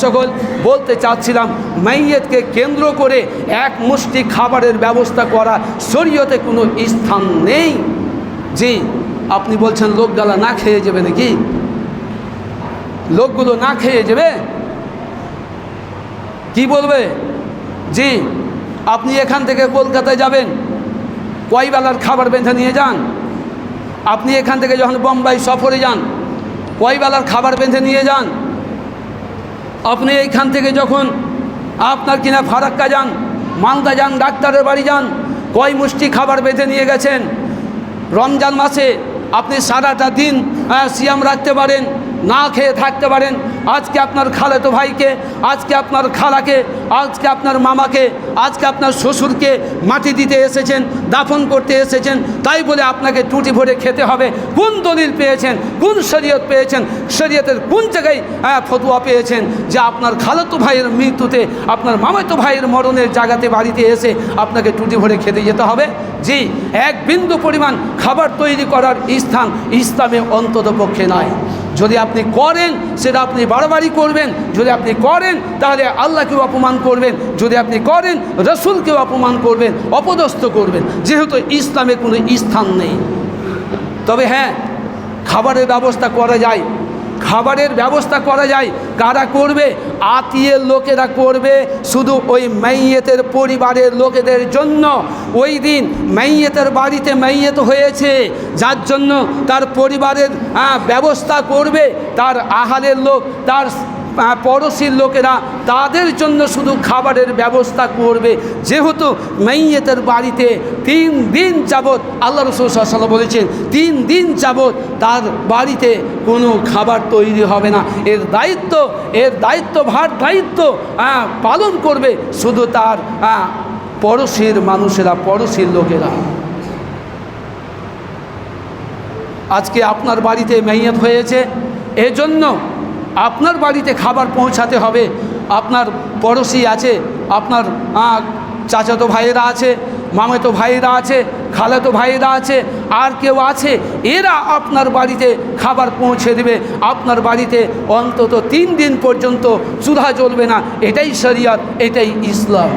সকল বলতে চাচ্ছিলাম, মাইয়েতকে কেন্দ্র করে এক মুষ্টি খাবারের ব্যবস্থা করা শরীয়তে কোনো স্থান নেই। জি, আপনি বলছেন লোকগুলো না খেয়ে যাবে নাকি? লোকগুলো না খেয়ে যাবে, কি বলবে? জি, আপনি এখান থেকে কলকাতায় যাবেন, কয় বেলার খাবার বেঁধে নিয়ে যান। আপনি এখান থেকে যখন বোম্বাই সফরে যান, কয় বেলার খাবার বেঁধে নিয়ে যান। আপনি এইখান থেকে যখন আপনার কিনা ফারাক্কা যান, মালদা যান, ডাক্তারের বাড়ি যান, কয় মুষ্টি খাবার বেঁধে নিয়ে গেছেন। রমজান মাসে আপনি সারাটা দিন সিয়াম রাখতে পারেন, না খেয়ে থাকতে পারেন। আজকে আপনার খালাতো ভাইকে, আজকে আপনার খালাকে, আজকে আপনার মামাকে, আজকে আপনার শ্বশুরকে মাটি দিতে এসেছেন, দাফন করতে এসেছেন, তাই বলে আপনাকে টুটি ভরে খেতে হবে। কোন দলিল পেয়েছেন? কোন শরীয়ত পেয়েছেন? শরীয়তের কোন জায়গায় ফতোয়া পেয়েছেন যে আপনার খালাতো ভাইয়ের মৃত্যুতে, আপনার মামাতো ভাইয়ের মরণের জায়গাতে বাড়িতে এসে আপনাকে টুটি ভরে খেতে যেতে হবে? জি, এক বিন্দু পরিমাণ খাবার তৈরি করার স্থান ইসলামে অন্তত পক্ষে নয়। যদি আপনি করেন সেটা আপনি বাড়াবাড়ি করবেন, যদি আপনি করেন তাহলে আল্লাহকেও অপমান করবেন, যদি আপনি করেন রসুলকেও অপমান করবেন, অপদস্থ করবেন, যেহেতু ইসলামে কোনো স্থান নেই। তবে হ্যাঁ, খাবারের ব্যবস্থা করা যায়, খাবারের ব্যবস্থা করা যায়। কারা করবে? আত্মীয়ের লোকেরা করবে, শুধু ওই মাইয়েতের পরিবারের লোকেদের জন্য। ওই দিন মাইয়েতের বাড়িতে মাইয়েত হয়েছে, যার জন্য তার পরিবারের ব্যবস্থা করবে, তার আহারের লোক, তার পড়োশির লোকেরা, তাদের জন্য শুধু খাবারের ব্যবস্থা করবে। যেহেতু মাইয়েতের বাড়িতে 3 দিন যাবৎ, আল্লাহ রাসূল সাল্লাল্লাহু আলাইহি ওয়াসাল্লাম বলেছেন 3 দিন যাবৎ তার বাড়িতে কোনো খাবার তৈরি হবে না। এর দায়িত্বভার পালন করবে শুধু তার পড়োশির মানুষেরা, পড়োশির লোকেরা। আজকে আপনার বাড়িতে মাইয়াত হয়েছে, এজন্য আপনার বাড়িতে খাবার পৌঁছাতে হবে। আপনার পড়োশি আছে, আপনার চাচাতো ভাইয়েরা আছে, মামাতো ভাইয়েরা আছে, খালাতো ভাইয়েরা আছে, আর কেউ আছে, এরা আপনার বাড়িতে খাবার পৌঁছে দেবে। আপনার বাড়িতে অন্তত 3 দিন পর্যন্ত চুলা জ্বলবে না। এটাই শরিয়ত, এটাই ইসলাম।